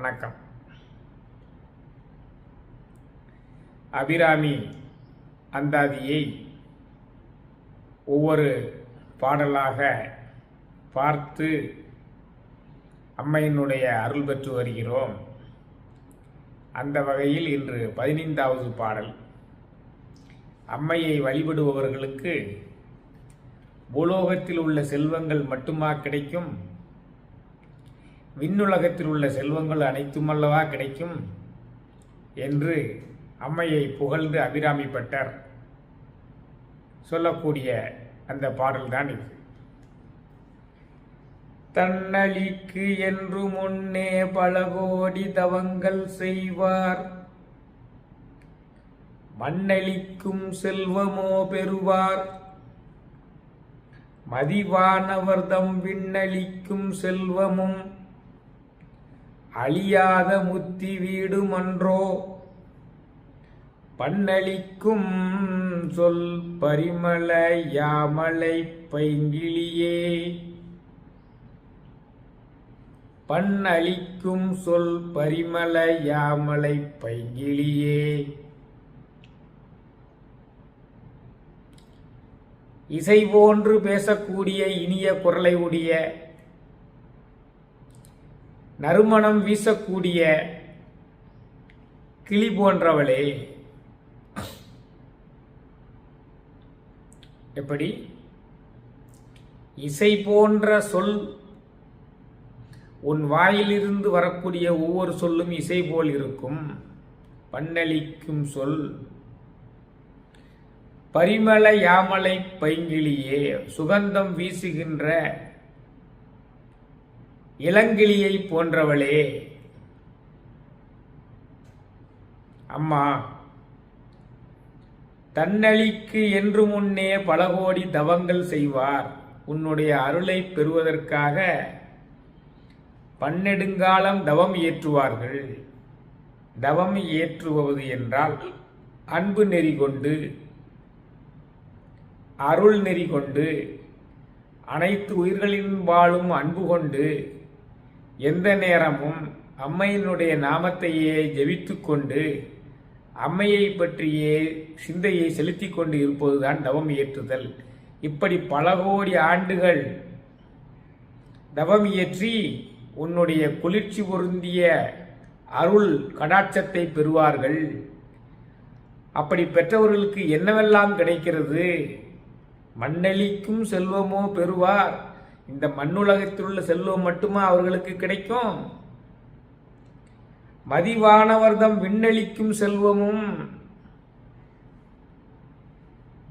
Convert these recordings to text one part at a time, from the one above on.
வணக்கம். அபிராமி அந்தாதியை ஒவ்வொரு பாடலாக பார்த்து அம்மையினுடைய அருள் பெற்று வருகிறோம். அந்த வகையில் இன்று 15வது பாடல். அம்மையை வழிபடுபவர்களுக்கு பூலோகத்தில் உள்ள செல்வங்கள் மட்டுமா கிடைக்கும்? விண்ணுலகத்தில் உள்ள செல்வங்கள் அனைத்துமல்லவா கிடைக்கும் என்று அம்மையை புகழ்ந்து அபிராமி பட்டர் சொல்லக்கூடிய அந்த பாடல்தான் இது. தன்னழிக்கு என்று முன்னே பல கோடி தவங்கள் செய்வார், மண்ணளிக்கும் செல்வமோ பெறுவார். மதிவானவர்தம் விண்ணளிக்கும் செல்வமும் அழியாத முத்தி வீடுமன்றோ. பண்ணளிக்கும் சொல் பரிமள யாமலை பைங்கிளியே. பண்ணளிக்கும் சொல் பரிமள யாமலை பைங்கிளியே. இசை போன்று பேசக்கூடிய இனிய குரலை உடைய, நறுமணம் வீசக்கூடிய கிளி போன்றவளே. எப்படி? இசை போன்ற சொல், உன் வாயிலிருந்து வரக்கூடிய ஒவ்வொரு சொல்லும் இசை போல் இருக்கும். பண்ணளிக்கும் சொல் பரிமள யாமலை பைங்கிளியே. சுகந்தம் வீசுகின்ற இளங்கிளியை போன்றவளே. அம்மா, தன்னழிக்கு என்று முன்னே பல கோடி தவங்கள் செய்வார். உன்னுடைய அருளை பெறுவதற்காக பன்னெடுங்காலம் தவம் இயற்றுவார்கள். தவம் இயற்றுவது என்றால் அன்பு நெறி கொண்டு, அருள் நெறி கொண்டு, அனைத்து உயிர்களின் வாழும் அன்பு கொண்டு, எந்த நேரமும் அம்மையினுடைய நாமத்தையே ஜெபித்து கொண்டு, அம்மையை பற்றியே சிந்தையை செலுத்தி கொண்டு இருப்பதுதான் தவம் இயற்றுதல். இப்படி பல கோடி ஆண்டுகள் தவம் இயற்றி உன்னுடைய குளிர்ச்சி பொருந்திய அருள் கடாட்சத்தை பெறுவார்கள். அப்படி பெற்றவர்களுக்கு என்னவெல்லாம் கிடைக்கிறது? மண்ணளிக்கும் செல்வமோ பெறுவார். இந்த மண்ணுலகத்தில் உள்ள செல்வம் மட்டுமா அவர்களுக்கு கிடைக்கும்? மதிவானவர்தம் விண்ணளிக்கும் செல்வமும்,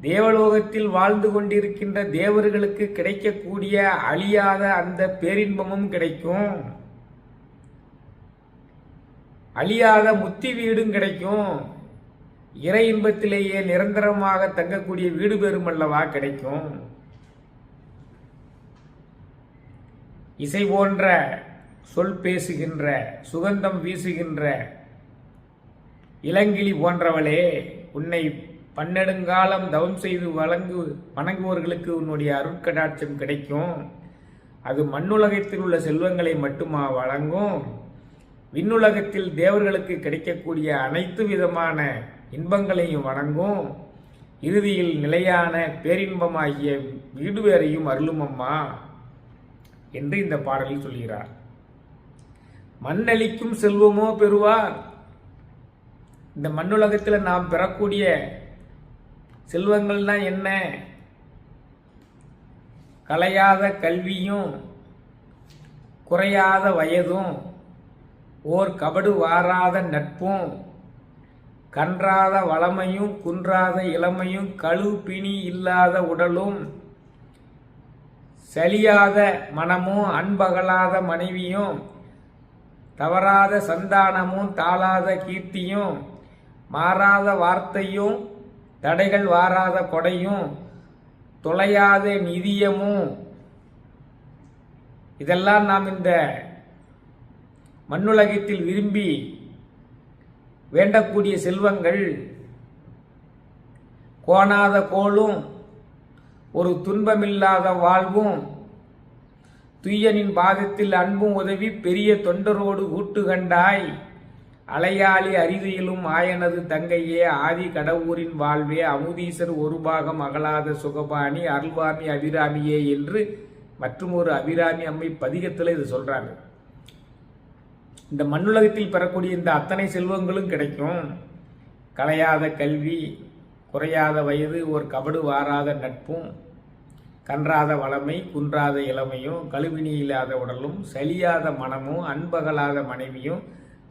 தேவலோகத்தில் வாழ்ந்து கொண்டிருக்கின்ற தேவர்களுக்கு கிடைக்கக்கூடிய அழியாத அந்த பேரின்பமும் கிடைக்கும். அழியாத முத்தி வீடும் கிடைக்கும். இறை இன்பத்திலேயே நிரந்தரமாக தங்கக்கூடிய வீடு பெருமல்லவா கிடைக்கும். இசை போன்ற சொல் பேசுகின்ற, சுகந்தம் வீசுகின்ற இளங்கிளி போன்றவளே, உன்னை பன்னெடுங்காலம் தவம் செய்து வணங்குவோர்களுக்கு உன்னுடைய அருட்கடாட்சம் கிடைக்கும். அது மண்ணுலகத்தில் உள்ள செல்வங்களை மட்டுமா வழங்கும்? விண்ணுலகத்தில் தேவர்களுக்கு கிடைக்கக்கூடிய அனைத்து விதமான இன்பங்களையும் வழங்கும். இறுதியில் நிலையான பேரின்பமாகிய வீடு வேறையும் அருளும் அம்மா என்று இந்த பாடலில் சொல்கிறார். மண்ணளிக்கும் செல்வமோ பெறுவார். இந்த மண்ணுலகத்தில் நாம் பெறக்கூடிய செல்வங்கள்னா என்ன? கலையாத கல்வியும், குறையாத வயதும், ஓர் கபடு வாராத நட்பும், கன்றாத வளமையும், குன்றாத இளமையும், கழு பிணி இல்லாத உடலும், சலியாத மனமும், அன்பகலாத மனைவியும், தவறாத சந்தானமும், தாளாத கீர்த்தியும், மாறாத வார்த்தையும், தடைகள் வாராத கொடையும், தொலையாத நிதியமும், இதெல்லாம் நாம் இந்த மண்ணுலகத்தில் விரும்பி வேண்டக்கூடிய செல்வங்கள். கோணாத கோளும், ஒரு துன்பமில்லாத வாழ்வும், துய்யனின் பாதத்தில் அன்பும் உதவி பெரிய தொண்டரோடு கூட்டு கண்டாய். அலையாளி அரிதியிலும் ஆயனது தங்கையே ஆதி கடவுரின் வாழ்வே அமுதீசர் ஒரு பாகம் அகலாத சுகபாணி அருள்வாமி அபிராமியே என்று மற்றும் ஒரு அபிராமி அம்மை பதிகத்தில் இது சொல்றாங்க. இந்த மண்ணுலகத்தில் பெறக்கூடிய இந்த அத்தனை செல்வங்களும் கிடைக்கும். கலையாத கல்வி, குறையாத வயது, ஒரு கபடு வாராத நட்பும், கன்றாத வளமை, குன்றாத இளமையும், கழுவினி இல்லாத உடலும், சலியாத மனமும், அன்பகலாத மனைவியும்,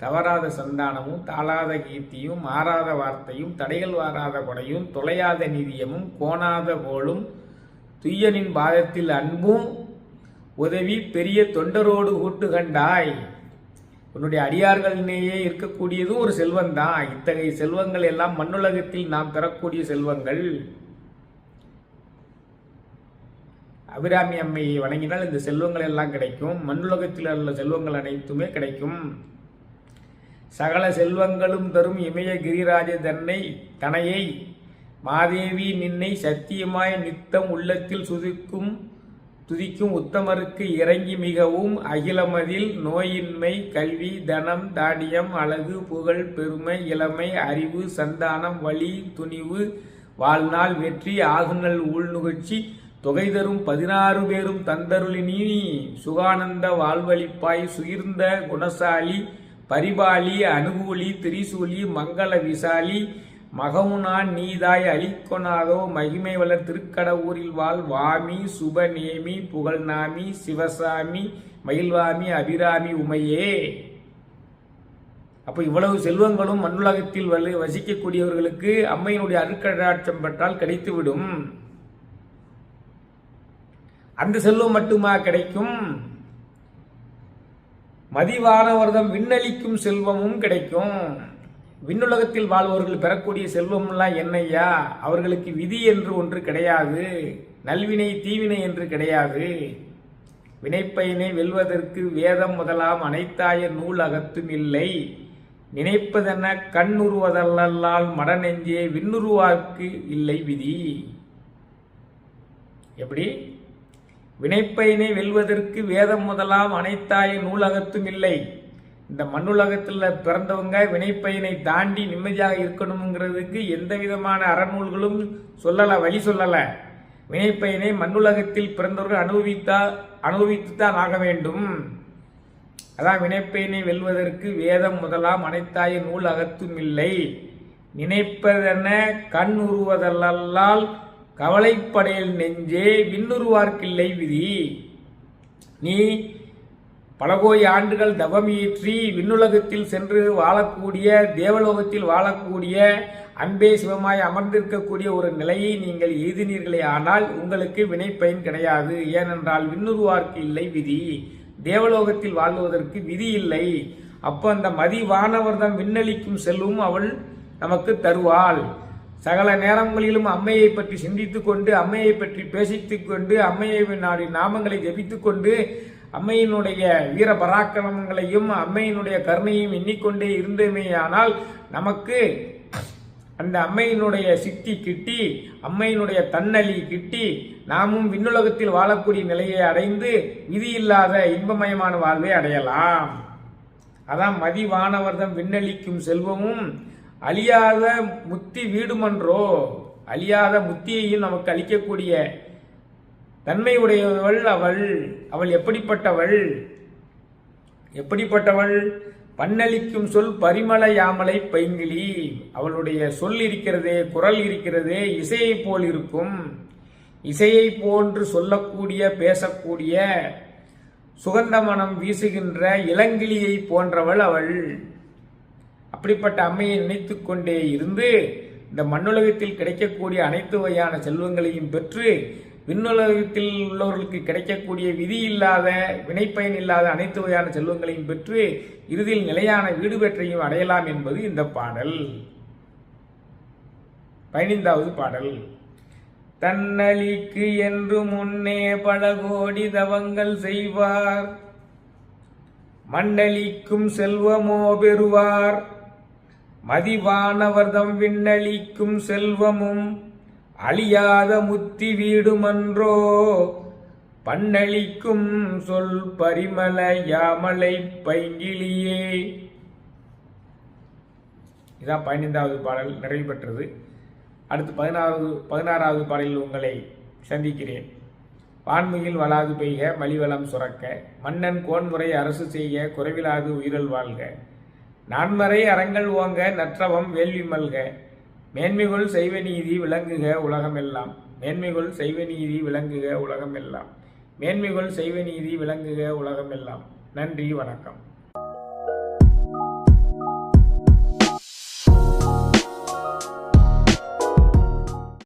தவறாத சந்தானமும், தாளாத கீர்த்தியும், மாறாத வார்த்தையும், தடைகள் வாராத கொடையும், தொலையாத நிதியமும், கோணாத கோளும், துய்யனின் பாதத்தில் அன்பும் உதவி பெரிய தொண்டரோடு கூட்டு கண்டாய். உன்னுடைய அடியார்களிலேயே இருக்கக்கூடியதும் ஒரு செல்வம் தான். இத்தகைய செல்வங்கள் எல்லாம் மண்ணுலகத்தில் நாம் பெறக்கூடிய செல்வங்கள். அபிராமி அம்மையை வணங்கினால் இந்த செல்வங்கள் எல்லாம் கிடைக்கும். மண்ணுலகத்தில் உள்ள செல்வங்கள் அனைத்துமே கிடைக்கும். சகல செல்வங்களும் தரும் இமய கிரிராஜ தனையை மாதேவி நின்னை சத்தியமாய் நித்தம் உள்ளத்தில் துதிக்கும் உத்தமருக்கு இறங்கி மிகவும் அகிலமதில் நோயின்மை, கல்வி, தனம், தானியம், அழகு, புகழ், பெருமை, இளமை, அறிவு, சந்தானம், வலி, துணிவு, வாழ்நாள், வெற்றி, ஆகுநல், ஊழ்நுகழ்ச்சி, தொகை தரும் 16 பேரும் தந்தருளினி சுகானந்த வாழ்வழிப்பாய் சுகிர்ந்த குணசாலி பரிபாலி அனுகூலி திரிசூலி மங்கள விசாலி மகமுனான் நீதாய் அளிக்கொணாதோ மகிமை வளர் திருக்கடவுரில் வாழ் வாமி சுபநேமி புகழ்நாமி சிவசாமி மயில்வாமி அபிராமி உமையே. அப்போ இவ்வளவு செல்வங்களும் மண்ணுலகத்தில் வசிக்கக்கூடியவர்களுக்கு அம்மையினுடைய அருட்கடாட்சம் பெற்றால் கிடைத்துவிடும். அந்த செல்வம் மட்டுமா கிடைக்கும்? மதிவானவர்தம் விண்ணளிக்கும் செல்வமும் கிடைக்கும். விண்ணுலகத்தில் வாழ்வர்கள் பெறக்கூடிய செல்வம்லாம் என்னையா? அவர்களுக்கு விதி என்று ஒன்று கிடையாது, நல்வினை தீவினை என்று கிடையாது. வினைப்பயனை வெல்வதற்கு வேதம் முதலாம் அனைத்தாய நூல் அகத்தும் இல்லை. நினைப்பதென கண்ணுருவதல்லால் மடநெஞ்சே விண்ணுருவார்க்கு இல்லை விதி. எப்படி? வினைப்பயனை வெல்வதற்கு வேதம் முதலாம் அனைத்தாய நூலகத்தும் இல்லை. இந்த மண்ணுலகத்தில் பிறந்தவங்க வினைப்பயனை தாண்டி நிம்மதியாக இருக்கணுங்கிறதுக்கு எந்த விதமான அறநூல்களும் சொல்லலை, வழி சொல்லலை. வினைப்பயனை மண்ணுலகத்தில் பிறந்தவர்கள் அனுபவித்துத்தான் ஆக வேண்டும். அதான் வினைப்பயனை வெல்வதற்கு வேதம் முதலாம் அனைத்தாய நூல் அகத்தும் இல்லை. நினைப்பதென கண் உருவதல்லால் கவலைப்படையல் நெஞ்சே விண்ணுருவார்க்கில்லை விதி. நீ பல கோடி ஆண்டுகள் தவம் இயற்றி விண்ணுலகத்தில் சென்று வாழக்கூடிய, தேவலோகத்தில் வாழக்கூடிய, அன்பே சிவமாய் அமர்ந்திருக்கக்கூடிய ஒரு நிலையை நீங்கள் எய்தினீர்களே, ஆனால் உங்களுக்கு வினைப்பயன் கிடையாது. ஏனென்றால் விண்ணுருவார்க்கு இல்லை விதி. தேவலோகத்தில் வாழ்வதற்கு விதி இல்லை. அப்போ அந்த மதிவானவர்தம் விண்ணளிக்கும் செல்வம் அவள் நமக்கு தருவாள். சகல நேரங்களிலும் அம்மையை பற்றி சிந்தித்துக் கொண்டு, அம்மையை பற்றி பேசித்துக் கொண்டு, அம்மையை நாமங்களை ஜபித்துக் கொண்டு, அம்மையினுடைய வீர பராக்கிரமங்களையும் அம்மையினுடைய கருணையும் எண்ணிக்கொண்டே இருந்தமேயானால் நமக்கு அந்த அம்மையினுடைய சித்தி கிட்டி, அம்மையினுடைய தன்னலி கிட்டி, நாமும் விண்ணுலகத்தில் வாழக்கூடிய நிலையை அடைந்து விதியில்லாத இன்பமயமான வாழ்வை அடையலாம். அதான் மதிவானவர்தம் விண்ணளிக்கும் செல்வமும் அழியாத முத்தி வீடுமன்றோ. அழியாத முத்தியையும் நமக்கு அளிக்கக்கூடிய தன்மை உடையவள் அவள். அவள் எப்படிப்பட்டவள்? பன்னளிக்கும் சொல் பரிமள யாமலை பைங்கிளி. அவளுடைய சொல் இருக்கிறதே, குரல் இருக்கிறதே, இசையை போல் இருக்கும். இசையை போன்று சொல்லக்கூடிய, பேசக்கூடிய, சுகந்த மனம் வீசுகின்ற இளங்கிளியை போன்றவள் அவள். அப்படிப்பட்ட அம்மையை நினைத்து கொண்டே இருந்து இந்த மண்ணுலகத்தில் கிடைக்கக்கூடிய அனைத்து வகையான செல்வங்களையும் பெற்று விண்ணுலகத்தில் உள்ளவர்களுக்கு கிடைக்கக்கூடிய விதி இல்லாத, வினைப்பயன் இல்லாத அனைத்து வகையான செல்வங்களையும் பெற்று இறுதியில் நிலையான வீடு பெற்றையும் அடையலாம் என்பது இந்த பாடல். 15வது பாடல். தன்னலிக்கு என்று முன்னே பல கோடி தவங்கள் செய்வார், மண்ணளிக்கும் செல்வமோ பெறுவார். மதிவானவர்தம் விண்ணளிக்கும் செல்வமும் அழியாத முத்தி வீடுமன்றோ. பண்ணளிக்கும் சொல் பரிமள யாமலை பைங்கிலியே. இதான் 15வது பாடல் நிறைவு பெற்றது. அடுத்து 16வது பாடலில் உங்களை சந்திக்கிறேன். வான்மையில் வளாது பெய்க மலிவளம் சுரக்க, மன்னன் கோன்முறை அரசு செய்க குறைவிலாது உயிரல் வாழ்க, நான்மறை அறங்கள் ஓங்க நற்றவம் வேள்வி மல்க, மேன்மைகொள் செய்வ நீதி விளங்குக உலகமெல்லாம், மேன்மைகொள் செய்வ நீதி விளங்குக உலகமெல்லாம், மேன்மைகொள் செய்வ நீதி விளங்குக உலகமெல்லாம். நன்றி, வணக்கம்.